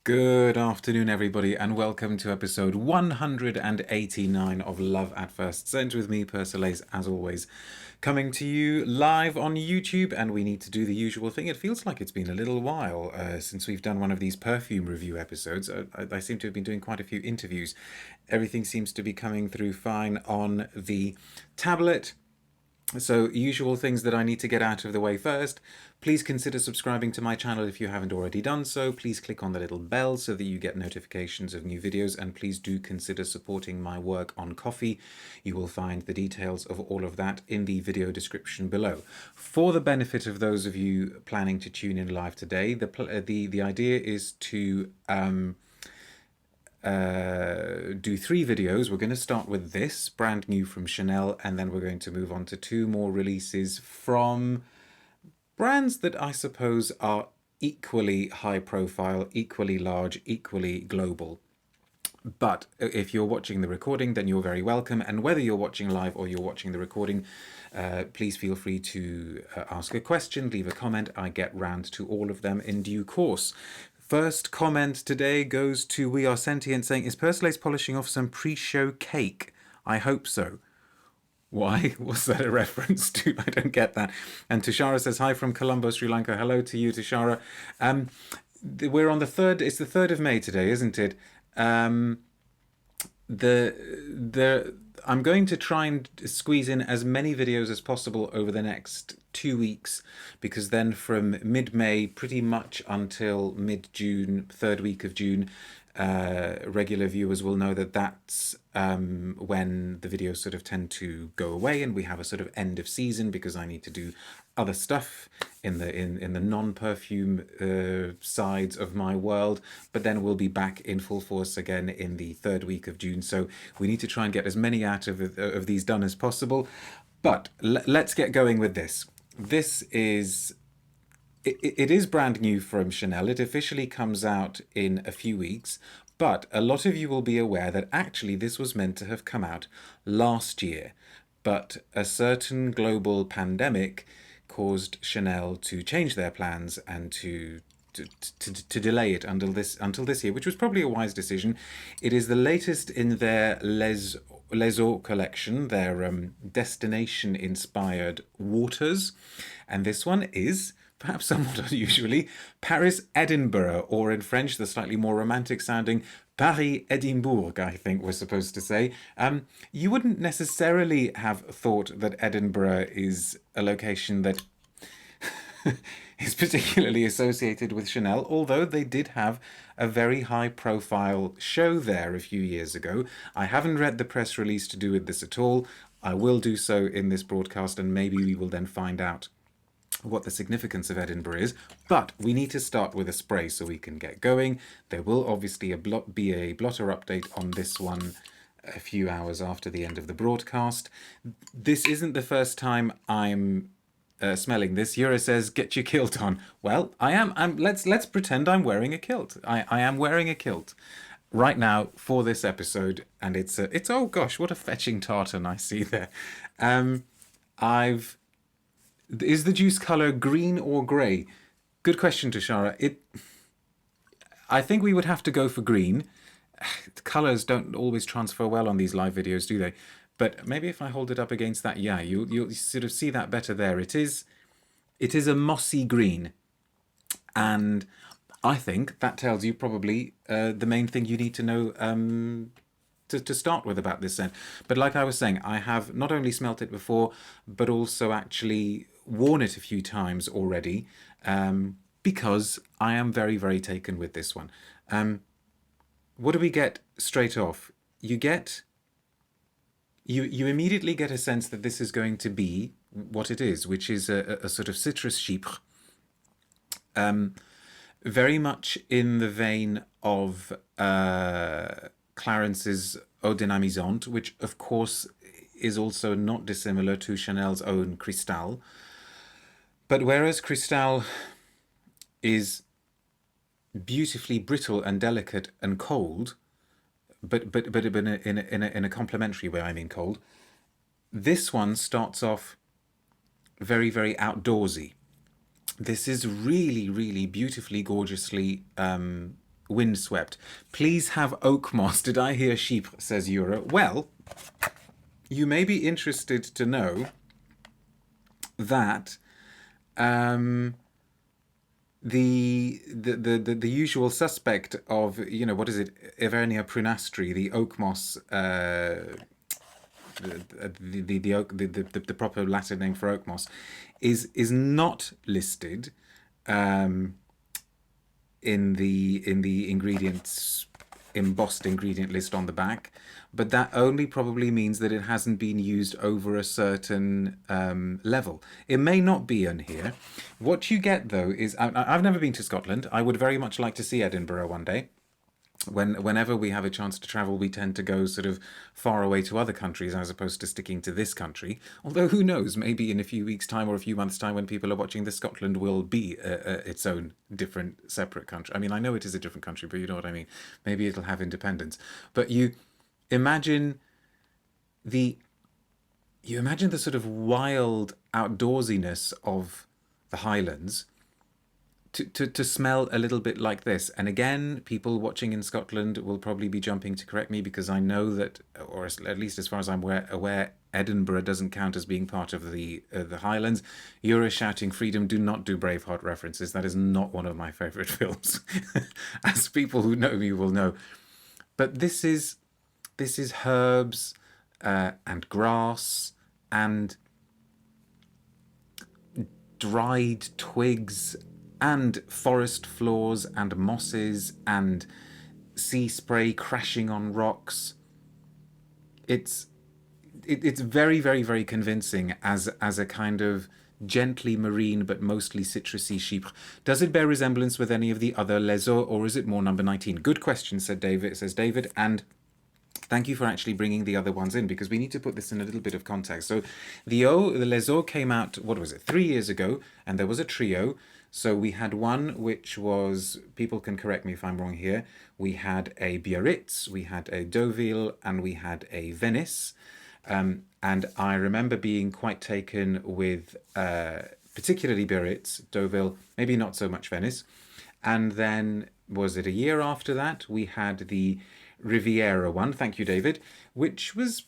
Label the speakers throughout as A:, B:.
A: Good afternoon, everybody, and welcome to episode 189 of Love at First Scent with me, Persolaise, as always, coming to you live on YouTube. And we need to do the usual thing. It feels like it's been a little while since we've done one of these perfume review episodes. I seem to have been doing quite a few interviews. Everything seems to be coming through fine on the tablet. So, usual things that I need to get out of the way first. Please consider subscribing to my channel if you haven't already done so. Please click on the little bell so that you get notifications of new videos, and please do consider supporting my work on Ko-fi. You will find the details of all of that in the video description below. For the benefit of those of you planning to tune in live today, the idea is to do 3 videos. We're going to start with this, brand new from Chanel, and then we're going to move on to 2 more releases from brands that I suppose are equally high profile, equally large, equally global. But if you're watching the recording, then you're very welcome. And whether you're watching live or you're watching the recording, please feel free to ask a question, leave a comment. I get round to all of them in due course. First comment today goes to We Are Sentient saying, is Persolaise polishing off some pre-show cake? I hope so. Why? Was that a reference to? I don't get that. And Tushara says, hi from Colombo, Sri Lanka. Hello to you, Tushara. We're on the 3rd, it's the 3rd of May today, isn't it? I'm going to try and squeeze in as many videos as possible over the next 2 weeks, because then from mid-May pretty much until mid-June, 3rd week of June, regular viewers will know that that's when the videos sort of tend to go away, and we have a sort of end of season because I need to do other stuff in the non-perfume sides of my world. But then we'll be back in full force again in the 3rd week of June. So we need to try and get as many out of these done as possible. But let's get going with this. This is... It is brand new from Chanel. It officially comes out in a few weeks, but a lot of you will be aware that actually this was meant to have come out last year, but a certain global pandemic caused Chanel to change their plans and to delay it until this year, which was probably a wise decision. It is the latest in their Les Eaux collection, their destination-inspired waters, and this one is, perhaps somewhat unusually, Paris-Edimbourg, or in French, the slightly more romantic sounding Paris-Edimbourg, I think we're supposed to say. You wouldn't necessarily have thought that Edinburgh is a location that is particularly associated with Chanel, although they did have a very high-profile show there a few years ago. I haven't read the press release to do with this at all. I will do so in this broadcast, and maybe we will then find out what the significance of Edinburgh is, but we need to start with a spray so we can get going. There will obviously be a blotter update on this one a few hours after the end of the broadcast. This isn't the first time I'm smelling this. Yura says, get your kilt on. Well, I am. Let's pretend I'm wearing a kilt. I am wearing a kilt right now for this episode, and it's oh gosh, what a fetching tartan I see there. Is the juice colour green or grey? Good question, Tushara. I think we would have to go for green. The colours don't always transfer well on these live videos, do they? But maybe if I hold it up against that, yeah, you'll sort of see that better there. It is a mossy green. And I think that tells you probably the main thing you need to know to start with about this scent. But like I was saying, I have not only smelt it before, but also actually worn it a few times already, because I am very, very taken with this one. What do we get straight off? You immediately get a sense that this is going to be what it is, which is a sort of citrus-chypres, very much in the vein of Clarence's Eau Dynamisante, which of course is also not dissimilar to Chanel's own Cristal. But whereas Cristal is beautifully brittle and delicate and cold, but in a complementary way, I mean cold, this one starts off very, very outdoorsy. This is really, really beautifully, gorgeously windswept. Please have oak moss. Did I hear chypre, says Eura. Well, you may be interested to know that the usual suspect of, you know, what is it, Evernia prunastri, the oak moss, the proper Latin name for oak moss, is not listed in the ingredients, embossed ingredient list on the back, but that only probably means that it hasn't been used over a certain level. It may not be in here. What you get though is, I've never been to Scotland. I would very much like to see Edinburgh one day. Whenever we have a chance to travel, we tend to go sort of far away to other countries as opposed to sticking to this country. Although who knows, maybe in a few weeks' time or a few months' time when people are watching this, Scotland will be its own different, separate country. I mean, I know it is a different country, but you know what I mean. Maybe it'll have independence. But you imagine the sort of wild outdoorsiness of the Highlands to smell a little bit like this. And again, people watching in Scotland will probably be jumping to correct me because I know that, or at least as far as I'm aware, Edinburgh doesn't count as being part of the Highlands. You're shouting freedom. Do not do Braveheart references. That is not one of my favourite films, as people who know me will know. But this is herbs and grass and dried twigs and forest floors and mosses and sea spray crashing on rocks. It's very, very, very convincing as a kind of gently marine but mostly citrusy chypre. Does it bear resemblance with any of the other les eaux, or is it more number 19? Good question, says David, and thank you for actually bringing the other ones in, because we need to put this in a little bit of context. So the les eaux came out, what was it, 3 years ago, and there was a trio. So we had one which was, people can correct me if I'm wrong here, we had a Biarritz, we had a Deauville, and we had a Venice. And I remember being quite taken with particularly Biarritz, Deauville, maybe not so much Venice. And then, was it a year after that, we had the Riviera one, thank you David, which was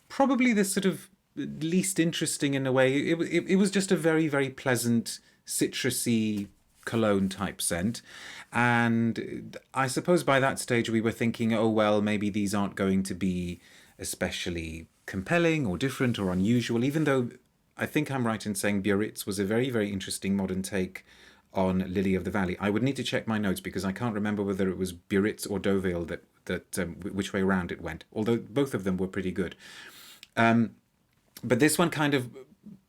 A: probably the sort of least interesting in a way. It was just a very, very pleasant citrusy cologne type scent, and I suppose by that stage we were thinking, oh well, maybe these aren't going to be especially compelling or different or unusual, even though I think I'm right in saying Biarritz was a very, very interesting modern take on Lily of the Valley. I would need to check my notes because I can't remember whether it was Biarritz or Deauville which way around it went, although both of them were pretty good. But this one kind of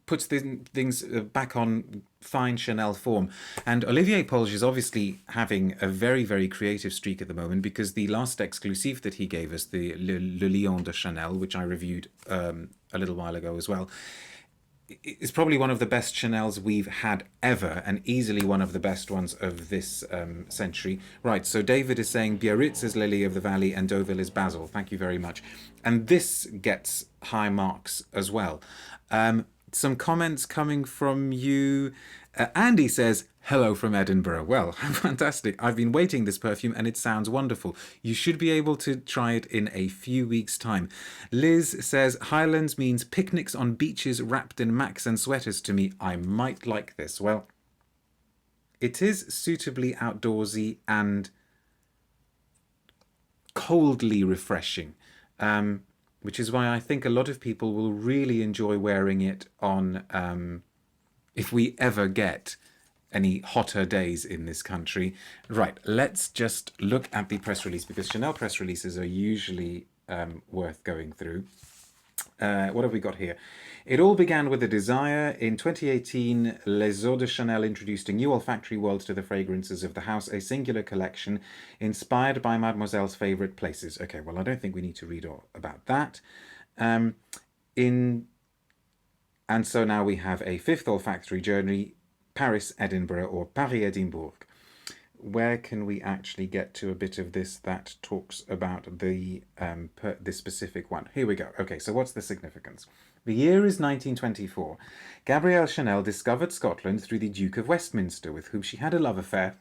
A: puts things back on fine Chanel form. And Olivier Polge is obviously having a very, very creative streak at the moment, because the last exclusive that he gave us, the Le Lion de Chanel, which I reviewed a little while ago as well, is probably one of the best Chanels we've had ever, and easily one of the best ones of this century. Right, so David is saying Biarritz is Lily of the Valley and Deauville is Basil. Thank you very much. And this gets high marks as well. Some comments coming from you. Andy says, hello from Edinburgh. Well, fantastic. I've been waiting this perfume and it sounds wonderful. You should be able to try it in a few weeks' time. Liz says, Highlands means picnics on beaches wrapped in macks and sweaters to me. I might like this. Well, it is suitably outdoorsy and coldly refreshing. Which is why I think a lot of people will really enjoy wearing it on, if we ever get any hotter days in this country. Right, let's just look at the press release, because Chanel press releases are usually worth going through. What have we got here? It all began with a desire. In 2018, Les Eaux de Chanel introduced a new olfactory world to the fragrances of the house, a singular collection inspired by Mademoiselle's favourite places. Okay, well, I don't think we need to read all about that. And so now we have a fifth olfactory journey, Paris-Edinbourg, or Paris-Edimbourg. Where can we actually get to a bit of this that talks about the this specific one? Here we go. Okay, so what's the significance? The year is 1924. Gabrielle Chanel discovered Scotland through the Duke of Westminster, with whom she had a love affair.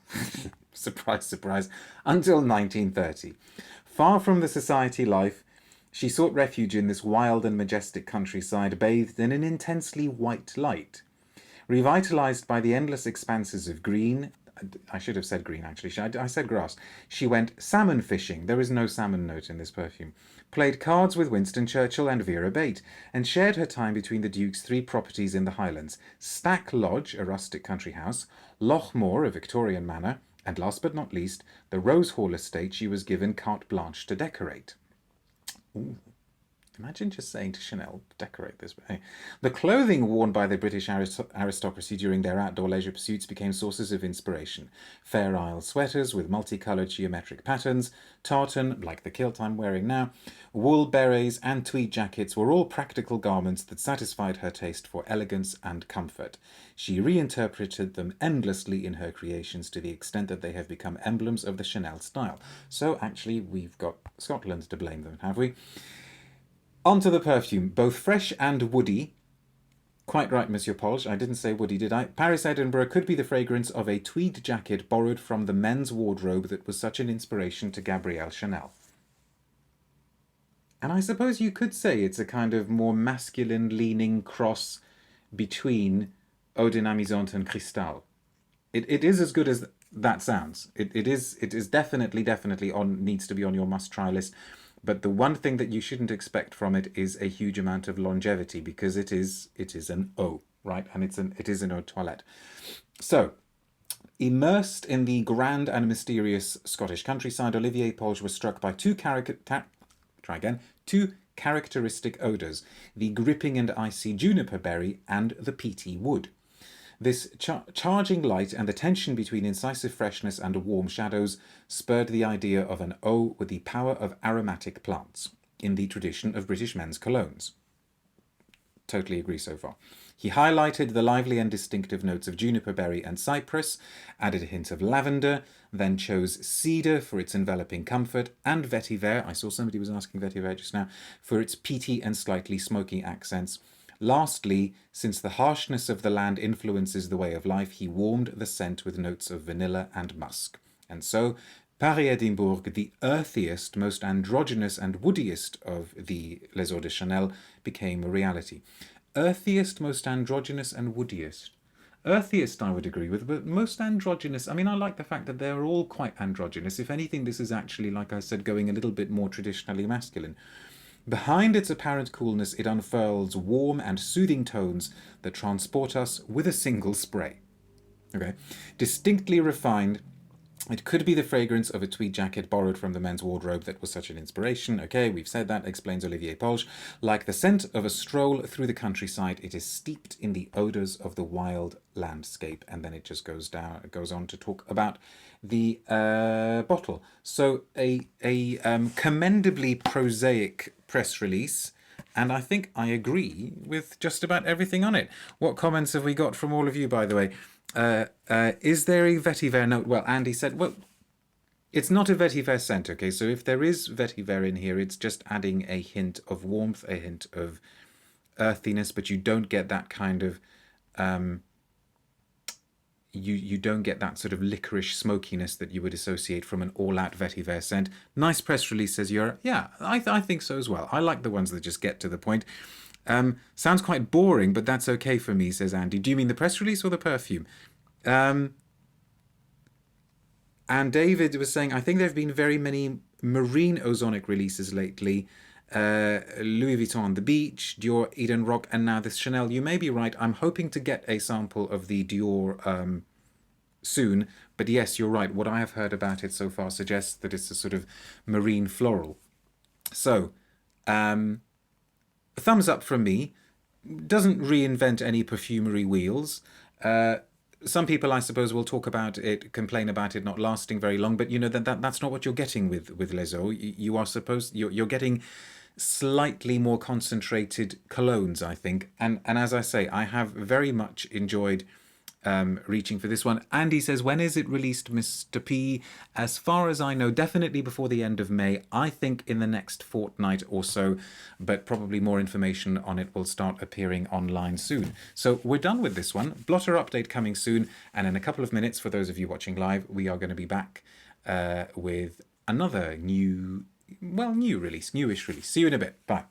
A: surprise, surprise, until 1930. Far from the society life, she sought refuge in this wild and majestic countryside, bathed in an intensely white light. Revitalized by the endless expanses of green, I should have said green actually, I said grass. She went salmon fishing, there is no salmon note in this perfume, played cards with Winston Churchill and Vera Bate, and shared her time between the Duke's 3 properties in the Highlands: Stack Lodge, a rustic country house, Loch Moor, a Victorian manor, and last but not least, the Rose Hall estate she was given carte blanche to decorate. Ooh. Imagine just saying to Chanel, decorate this way. The clothing worn by the British aristocracy during their outdoor leisure pursuits became sources of inspiration. Fair Isle sweaters with multicoloured geometric patterns, tartan, like the kilt I'm wearing now, wool berets and tweed jackets were all practical garments that satisfied her taste for elegance and comfort. She reinterpreted them endlessly in her creations to the extent that they have become emblems of the Chanel style. So actually, we've got Scotland to blame them, have we? Onto the perfume, both fresh and woody. Quite right, Monsieur Polge, I didn't say woody, did I? Paris-Edimbourg could be the fragrance of a tweed jacket borrowed from the men's wardrobe that was such an inspiration to Gabrielle Chanel. And I suppose you could say it's a kind of more masculine-leaning cross between Eau de Namizante and Cristal. It is as good as that sounds. It is definitely needs to be on your must-try list. But the one thing that you shouldn't expect from it is a huge amount of longevity, because it is an eau, right? And it is an eau de toilette. So, immersed in the grand and mysterious Scottish countryside, Olivier Polge was struck by two characteristic odours: the gripping and icy juniper berry and the peaty wood. This charging light and the tension between incisive freshness and warm shadows spurred the idea of an eau with the power of aromatic plants, in the tradition of British men's colognes. Totally agree so far. He highlighted the lively and distinctive notes of juniper berry and cypress, added a hint of lavender, then chose cedar for its enveloping comfort, and vetiver, I saw somebody was asking vetiver just now, for its peaty and slightly smoky accents. Lastly, since the harshness of the land influences the way of life, he warmed the scent with notes of vanilla and musk. And so, Paris-Edimbourg, the earthiest, most androgynous and woodiest of the Les Eaux de Chanel, became a reality. Earthiest, most androgynous and woodiest. Earthiest I would agree with, but most androgynous, I mean, I like the fact that they're all quite androgynous. If anything, this is actually, like I said, going a little bit more traditionally masculine. Behind its apparent coolness, it unfurls warm and soothing tones that transport us with a single spray. Okay, distinctly refined. It could be the fragrance of a tweed jacket borrowed from the men's wardrobe that was such an inspiration. Okay, we've said that, explains Olivier Polge. Like the scent of a stroll through the countryside, it is steeped in the odours of the wild landscape. And then it just goes on to talk about the bottle. So a commendably prosaic press release, and I think I agree with just about everything on it. What comments have we got from all of you, by the way? Is there a vetiver note? Well, Andy said, well, it's not a vetiver scent, okay? So if there is vetiver in here, it's just adding a hint of warmth, a hint of earthiness, but you don't get that kind of you don't get that sort of licorice smokiness that you would associate from an all-out vetiver scent. Nice press release, says Yura. Yeah, I think so as well. I like the ones that just get to the point. Sounds quite boring, but that's okay for me, says Andy. Do you mean the press release or the perfume? And David was saying, I think there have been very many marine ozonic releases lately. Louis Vuitton on the beach, Dior Eden Rock, and now this Chanel. You may be right. I'm hoping to get a sample of the Dior soon. But yes, you're right. What I have heard about it so far suggests that it's a sort of marine floral. So, thumbs up from me. Doesn't reinvent any perfumery wheels. Some people, I suppose, will talk about it, complain about it not lasting very long, but you know that's not what you're getting with Les Eaux. You're getting slightly more concentrated colognes, I think. And as I say, I have very much enjoyed reaching for this one. Andy says, when is it released, Mr. P? As far as I know, definitely before the end of May. I think in the next fortnight or so, but probably more information on it will start appearing online soon. So we're done with this one. Blotter update coming soon. And in a couple of minutes, for those of you watching live, we are going to be back with another newish release. See you in a bit. Bye.